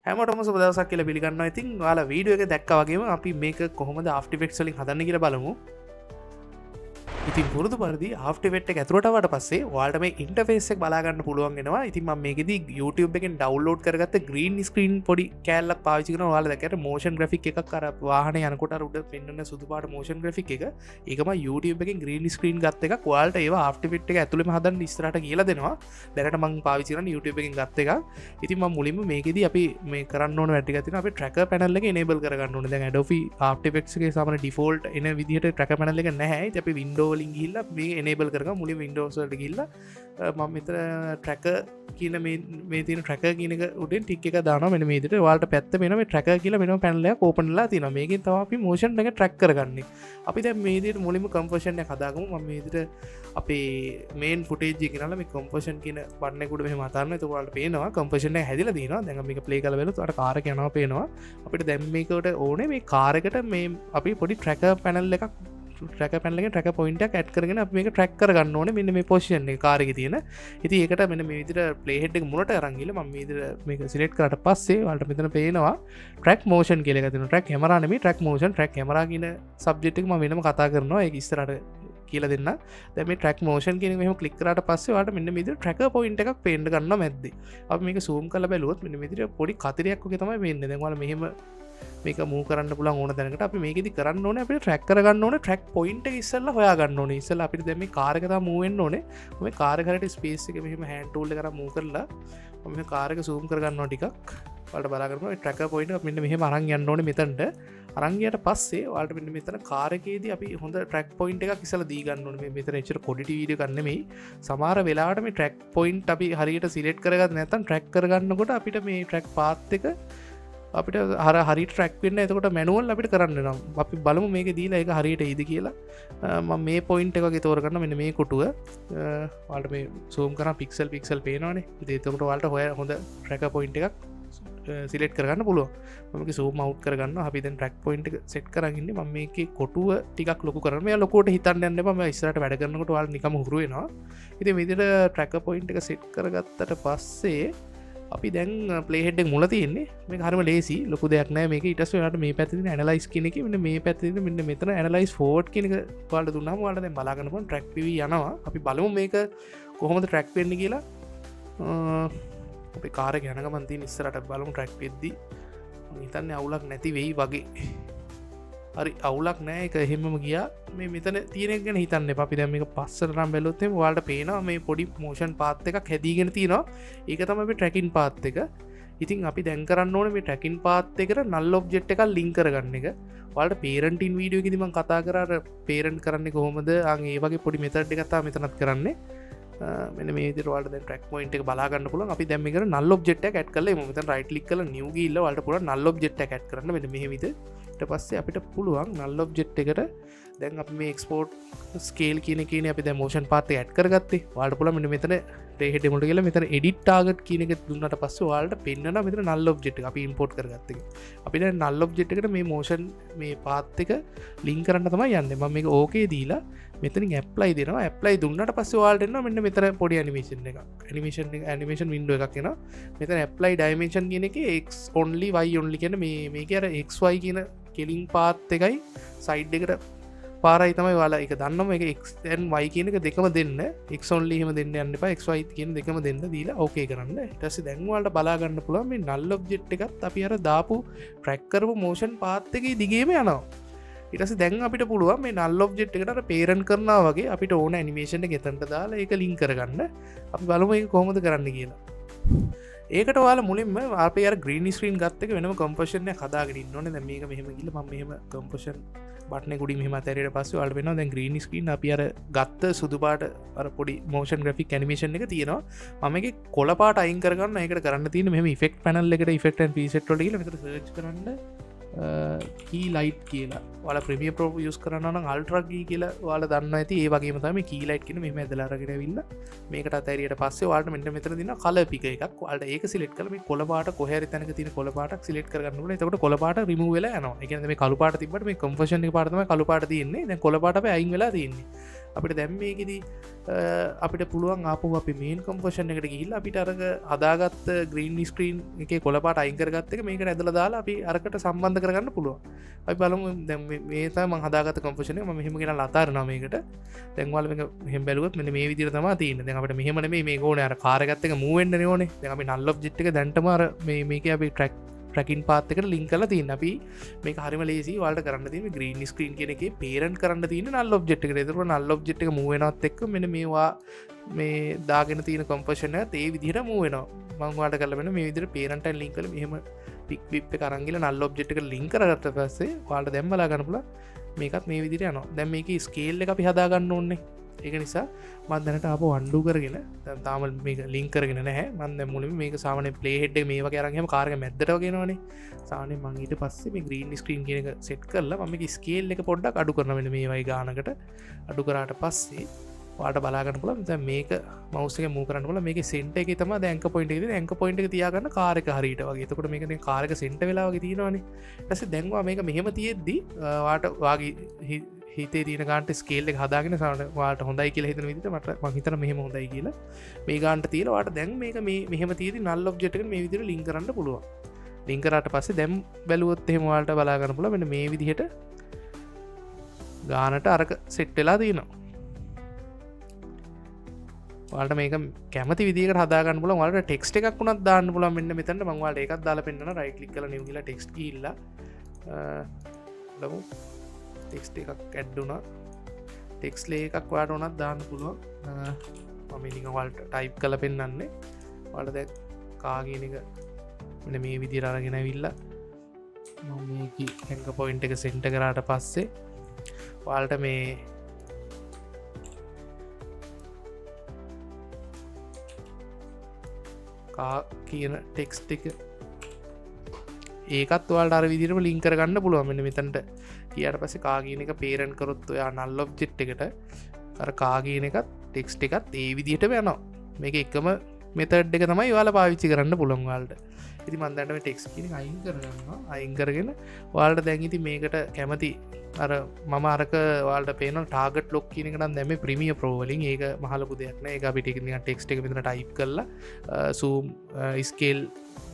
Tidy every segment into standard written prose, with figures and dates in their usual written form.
හැමෝටම සුබ දවසක් කියලා පිළිගන්නවා. ඉතින් ඔයාලා වීඩියෝ එක දැක්කා වගේම අපි මේක කොහොමද After Effects වලින් හදන්න කියලා බලමු. ඉතින් පුරුදු පරිදි After Effects එක ඇතුළට ආවට පස්සේ ඔයාලට මේ ඉන්ටර්ෆේස් එක බලා ගන්න පුළුවන් වෙනවා. ඉතින් මම මේකෙදි YouTube එකෙන් ඩවුන්ලෝඩ් කරගත්ත green screen පොඩි කෑල්ලක් පාවිච්චි කරනවා. ඔයාලා දැක්කට motion graphic එකක් අර වාහනේ යනකොට අර උඩ පෙන්වන සුදු පාට motion graphic එක. ඒකම YouTube එකෙන් green screen ගත්ත එකක්. ඔයාලට ඒවා After Effects එක ඇතුළෙම හදන්න ඉස්සරහට කියලා දෙනවා. දැනට මම පාවිච්චි කරන්නේ YouTube එකෙන් ගත්ත එකක්. ඉතින් මම මුලින්ම මේකෙදි අපි මේ කරන්න ඕන වැඩ ටිකක් තියෙනවා. අපි tracker panel එක enable කරගන්න ඕනේ. දැන් Adobe After Effects එකේ සාමාන්‍ය default එන විදිහට tracker panel එක නැහැ. ඉතින් අපි window වලින් ගිහිල්ලා මේ enable කරගමු. මුලින් Windows වලට ගිහිල්ලා මම මෙතන tracker කියන මේ තියෙන tracker කියන එක උඩින් ටික් එක දානවා. මෙන්න මේ විදිහට ඔයාලට පැත්ත වෙනවා මේ tracker කියලා වෙනම panel එකක් open වෙලා තියෙනවා. මේකෙන් තමයි අපි motion එක track කරගන්නේ. අපි දැන් මේ විදිහට මුලින්ම composition එක හදාගමු. මම මේ විදිහට අපේ main footage එක ගෙනල්ලා මේ composition කියන button එක උඩ මෙහෙම අතන්න. එතකොට ඔයාලට පේනවා composition එක හැදිලා තියෙනවා. දැන් අපි මේක play කරලා බලුවොත් ඔයාලට car එක යනවා පේනවා. අපිට දැන් මේකට ඕනේ මේ car එකට මේ අපි පොඩි tracker panel එකක් tracker panel එකේ tracker point එකක් add කරගෙන අපි මේක track කරගන්න ඕනේ මෙන්න මේ position එක car එකේ තියෙන. ඉතින් ඒකට මෙන්න මේ විදිහට play head එක මුලට අරන් ගිහලා මම මේ විදිහට මේක select කරාට පස්සේ ඔයාලට මෙතන පේනවා track motion කියලා එකක් තියෙනවා. track camera නෙමෙයි track motion. track camera කියන subject එක මම වෙනම කතා කරනවා. ඒක ඉස්සරහට කියලා දෙන්න. දැන් මේ track motion කියන එක මෙහෙම click කරාට පස්සේ ඔයාලට මෙන්න මේ විදිහට tracker point එකක් පේන්න ගන්නවා මැද්දේ. අපි මේක zoom කරලා බැලුවොත් මෙන්න මේ විදිහට පොඩි කතරයක් වගේ තමයි වෙන්නේ. දැන් ඔයාලා මෙහෙම මේක මූව් කරන්න පුළුවන් ඕන දැනකට අපි මේකෙදි කරන්න ඕනේ අපිට ට්‍රැක් කරගන්න ඕනේ ට්‍රැක් පොයින්ට් එක ඉස්සෙල්ලා හොයාගන්න ඕනේ. ඉස්සෙල්ලා අපිට දැන් මේ කාර් එක තමයි මූව් වෙන්න ඕනේ. මේ කාර් එක හරියට ස්පේස් එක මෙහෙම හෑන්ඩ් ටූල් එක කරා මූව් කරලා මම මේ කාර් එක zoom කරගන්නවා ටිකක්. ඔයාලට බලා ගන්න මේ ට්‍රැකර් පොයින්ට් එක මෙන්න මෙහෙම අරන් යන්න ඕනේ මෙතනට. අරන් ගියට පස්සේ ඔයාලට මෙන්න මෙතන කාර් එකේදී අපි හොඳ ට්‍රැක් පොයින්ට් එකක් ඉස්සෙල්ලා දී ගන්න ඕනේ. මේ මෙතන එච්චර කොඩිටි වීඩියෝ ගන්න නෙමෙයි. සමහර වෙලාවට මේ ට්‍රැක් පොයින්ට් අපි හරියට සිලෙක්ට් කරගත්තේ නැත්නම් ට්‍රැක් කරගන්නකොට අපිට මේ ට්‍රැක් පාත් එක අපිට හරි ට්‍රැක් වෙන්න. එතකොට මැනුවල් අපිට කරන්න වෙනවා. අපි බලමු මේක දීලා ඒක හරියට එයිද කියලා. මම මේ පොයින්ට් එක වගේ තෝරගන්න මෙන්න මේ කොටුව. ඔයාලට මේ zoom කරා පික්සල් පේනවනේ. ඉතින් එතකොට ඔයාලට හොඳ ට්‍රැකර් පොයින්ට් එකක් සිලෙක්ට් කරගන්න පුළුවන්. මම මේක zoom out කරගන්නවා. අපි දැන් ට්‍රැක් පොයින්ට් එක සෙට් කරන් ඉන්නේ. මම මේකේ කොටුව ටිකක් ලොකු කරනවා. මෙයා ලොකුවට හිතන්න යන්න එපා. මම ඉස්සරහට වැඩ කරනකොට ඔයාලට නිකම්ම හුරු වෙනවා. ඉතින් මේ විදිහට ට්‍රැකර් පොයින්ට් එක සෙට් කරගත්තට පස්සේ අපි දැන් ප්ලේ හෙඩ් එක මුල තියෙන්නේ. මේක හරිම ලේසි. ලොකු දෙයක් නෑ මේක. ඊට පස්සේ ඔයාලට මේ පැත්තේ තියෙන ඇනලයිස් කියන එකේ මෙන්න මේ පැත්තේ තියෙන මෙන්න මෙතන ඇනලයිස් ෆෝවර්ඩ් කියන එක ඔයාලට දුන්නාම ඔයාලට දැන් බලා ගන්න පුළුවන් ට්‍රැක් PV යනවා. අපි බලමු මේක කොහොමද ට්‍රැක් වෙන්නේ කියලා. අපි කාර් එක යන ගමන් තියෙන ඉස්සරහට බලමු ට්‍රැක් වෙද්දී. මම හිතන්නේ අවුලක් නැති වෙයි වගේ. හරි අවුලක් නෑ. ඒක එහෙමම ගියා. මේ මෙතන තියෙන එක ගැන හිතන්න එපා. අපි දැන් මේක පස්සට නම් බැලුවොත් එහම ඔයාලට පේනවා මේ පොඩි motion path එකක් හැදීගෙන තියෙනවා. ඒක තමයි අපි tracking path එක. ඉතින් අපි දැන් කරන්න ඕනේ මේ tracking path එකට null object එකක් link කරගන්න එක. ඔයාලට parent in video එකේදී මම කතා කරා අර parent කරන්නේ කොහොමද? ඒ වගේ පොඩි method එකක් තමයි මෙතනත් කරන්නේ. මෙන්න මේ විදිහට ඔයාලට දැන් track point එක බලා ගන්න පුළුවන්. අපි දැන් මේකට null object එකක් add කරලා එමු. මෙතන right click කරලා new ගිහිල්ලා ඔයාලට පුළුවන් null object එකක් add කරන්න. මෙන්න මේ විදිහට. ඊට පස්සේ අපිට පුළුවන් null object එකට දැන් අපි මේ export scale කියන එකේනේ අපි දැන් motion path එක add කරගත්තේ. ඔයාලට පුළුවන් මෙන්න මෙතන play head එකට ගිහලා මෙතන edit target කියන එක දුන්නාට පස්සේ ඔයාලට පෙන්නනවා මෙතන null object එක අපි import කරගත්ත එක. අපි දැන් null object එකට මේ motion මේ path එක link කරන්න තමයි යන්නේ. මම මේක okay දීලා මෙතනින් apply දෙනවා. apply දුන්නාට පස්සේ ඔයාලට එනවා මෙන්න මෙතන පොඩි animation එකක්. animation window එකක් එනවා. මෙතන apply dimension කියන එකේ x only y only කියන මේකේ අර xy කියන කෙලින් පාත් එකයි සයිඩ් එකට පාරයි තමයි ඔයාලා ඒක දන්නම ඒක x and y කියන එක දෙකම දෙන්න. x only එහෙම දෙන්න යන්න එපා. xy කියන දෙකම දෙන්න දීලා okay කරන්න. ඊට පස්සේ දැන් ඔයාලට බලා ගන්න පුළුවන් මේ null object එකත් අපි අර දාපු track කරපු motion path එකේ දිගේම යනවා. ඊට පස්සේ දැන් අපිට පුළුවන් මේ null object එකට අර parent කරනවා වගේ අපිට ඕන animation එක එතනට දාලා ඒක link කරගන්න. අපි බලමු ඒක කොහොමද කරන්න කියලා. ඒකට ඔයාලා මුලින්ම අපේ අර green screen ගත්ත එක වෙනම composition එකක් හදාගෙන ඉන්න ඕනේ. දැන් මේක මෙහෙම ගිහලා මම මෙහෙම composition බටන් එක උඩින් මෙහෙම අතහැරියට පස්සේ ඔයාලට වෙනවා දැන් green screen අපි අර ගත්ත සුදු පාට අර පොඩි motion graphic animation එක තියෙනවා. මම මේකේ කොළ පාට අයින් කරගන්න. ඒකට කරන්න තියෙන්නේ මෙහෙම effect panel එකට effect and preset වලට ගිහලා මෙතන search කරන්න key light කියලා. ඔයාලා Premiere Pro use කරනවා නම් ultra key කියලා ඔයාලා දන්නවා ඇති. ඒ වගේම තමයි මේ key light කියන මෙහෙම ඇදලා අරගෙන ඇවිල්ලා මේකට අතහැරියට පස්සේ ඔයාලට මෙන්න මෙතන තියෙන color picker එකක්. ඔයාලට ඒක select කරලා මේ කොළ පාට කොහේ හරි තැනක තියෙන කොළ පාටක් select කරගන්න ඕනේ. එතකොට කොළ පාට remove වෙලා යනවා. ඒ කියන්නේ මේ කළු පාට තිබ්බට මේ composition එක පාට තමයි කළු පාට තියෙන්නේ. දැන් කොළ පාට අපි අයින් වෙලා තියෙන්නේ. අපිට දැම් මේකෙදී අපිට පුළුවන් ආපු අපි මේන් කම්පෝෂන් එකට ගිහිල්ලා අපිට අරක හදාගත්ත ග්‍රීන් ස්ක්‍රීන් එක කොළපාට අයිංකරගත්ත එක මේකට ඇදල දාලා අපි අරකට සම්බන්ධ කරගන්න පුළුවන් අපි බලමු දැන් මේත මං හදාගත කම්පෝෂනය ම මෙහෙම කියෙන ලතාරනමයකට දැන්වල හෙම බැලුවත් මෙ මේ විදිර තම තියන දැ අපට මෙහමන මේ ගෝන අර කාරගත්තක මුවෙන්න්න ඕනේ දැ අපි නල්ලොබ් ජිට්ක දැන්ටමර මේක අපි ට්‍රක් ට්‍රකින් පාත්තකට ලින් කල තියන්න අපි මේ හරිම ලේසි වලට කරන්න තින ග්‍රීන් ස්ක්‍රීන් කෙනෙ පේරන් කරන්න තින නල් ඔබ්ෙට් එක ෙතර නල් ඔබ්ෙට් එක මුවනත් එක් මෙ මේවා මේ දාගෙන තියන කොම්පෂන ඒ විදිහට මුවෙනවා මංවාට කලබෙන මේ විදිර පේරන්ට ලින්කල මෙහම පික් විප් කරංගල නල් ඔබ්ෙට් එක ලින් කරගත්ත පස්සේ වාට දැම්මලා ගන්නපුල මේකත් මේ විදිර යන දැම් මේක ස්කේල්ල එක අපි හදාගන්න ඕන්නේ ඒක නිසා මන්දනට අප වන්ඩු කරගෙන තාම මේ ලින් කරගෙන නැහැ මන්ද මුලින් මේක සාමන පලේහෙඩ් මේ වගේ අරගම කාරග මැදරගෙනවානේ සානය මංගේට පස්සේ මේ ග්‍රීන් ස්ක්‍රීන් කියනක සෙට් කරලා මම ස්කේල් එක පොඩ්ඩක් අඩු කරනවෙන මේ වයි ගානකට අඩු කරාට පස්සේ වාට බලාගන්න පුල මේක මවසක මූ කරන්න ල මේක සෙන්ට එක තම දැක පොයින්ට ඇක පොයින්ට තියාගන්න කාරක හරිට වගේ තකොට මේක කාරක සෙන්ට වෙලාවගේ තියෙනවානේ ඇස දැන්වා මේක මෙහෙම තියෙද්දි වාට වගේ හිතේ තින ගන්ට ස්කේල්ල හදාගෙන සට හොඳයි කියල හිතන විදිට මට මහිතන මෙහම හොඳයි කියලා මේ ගන්ට තියලවාට දැන් මේක මේ මෙහම තියදි නල් ඔබ්ජෙට්ක මේ විදිර ලින් කරන්න පුළුවන් ලින්කරට පස්සේ දැම් බැලුවොත් එහෙමවාට බලාගන්න පුල මෙන මේ විදිහට ගානට අරක සෙට්ටලා තියනවා වාට මේක කැමති විදිකට හදාගන්න පුල වලට ටෙක්ස්ට එකක් වුණත් දාන්න පුල මෙන්න මෙතන්න මංවාට එකක් දාලා පෙන්න්න රයිට්ලික් කල නිවගල ටෙක්ස් ඉල්ල ලමු ටෙක්ස්ට එකක් ඇඩ්ඩුනා ටෙක්ස්ලේ එකක් වාට ඕනත් දාන්න පුළුව මමිනිකවල්ට ටයිප් කල පෙන්න්නන්නේ වලද කාගෙන එක මෙ මේ විදිර අරගෙන විල්ල මේක හැක පොයින්ට එක සෙන්ට කරාට පස්සේ වාල්ට මේ කා කියන ටෙක්ස්ට එක ඒකත් වල්ට අර විදිරම ලින්කර ගන්න පුළුවන්මෙන මෙතැන්ට කියට පස කාගෙන එක පේරන් කරොත් ඔයා නල් ඔබ් ජෙට් එකට අර කාගෙන එකත් ටෙක්ස්ට එකත් ඒ විදිහට යනවා මේක එකම මෙතඩ් එක තමයි වාල පාවිච්චි කරන්න පුළොන්වාල්ට ඉති මන්දටම ටෙක්ස් කියන අයින් කරගන්න අයිංකරගෙන වාල්ට දැන්ඉති මේකට කැමති අර මම අරක වාල්ට පේන ටාගට ලොක් කියනකට දැම ප්‍රමිය ප්‍රෝවලින් ඒක මහලපු දෙයක්න එක අපිට ටෙක්ස්ට එක විතර ටයිප් කරලා සූම් ස්කේල්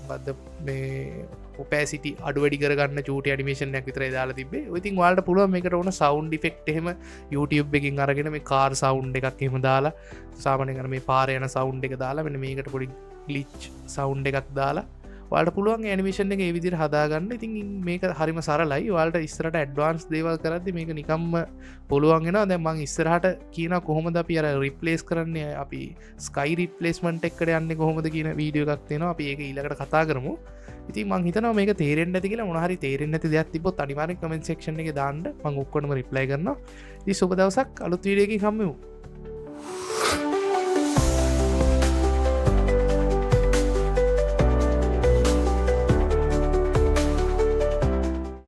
බද මේ පෑසිට අඩුවැඩි කරගන්න චූට අඩිමේෂනයක් විතර දාලා තිබේ ඉතින් වාල්ට පුළුව මේකට ඕන සෞන්් ෆෙක්් එහෙම YouTube එකින් අරගෙන මේ කාර් සෞන්් එකක් එහෙම දාලා සාමනය කර මේ පාරයන සෞන්් එක දාලා මෙන මේකට පොඩි ලිච් සෞන්් එකක් දාලා වාට පුළුවන් ඇනිමේෂන් එක විදිර හදාගන්න ඉතින් මේක හරිම සරලයි වාල්ට ඉස්සරට ඇඩ්වාන්ස් දේවල් කරදදි මේක නිකම්ම පුළුවන්ගෙන දැ මං ඉස්සරහට කියන කොහොමද අපි අර රිප්ලේස් කරන්නේ අපි ස්කයි රිප්ලේස්මන්ට් එක්කට යන්න කොහොමද කියන වීඩියෝ එකක් තියෙනවා අපි ඒක ඊලකට කතා කරමු ඉති මං හිතන මේක තේරෙන් ඇති කියලා මොහරි තේරෙන් ඇති දෙයක් තිබොත් අනිවාර්යෙන් කමෙන්ට් සෙක්ෂන් එකේ දාන්න මං ඔක්කොම රිප්ලයි කරනවා ඉතින් සුබ දවසක් අලුත් වීඩියෝ එකකින් හම්බෙමු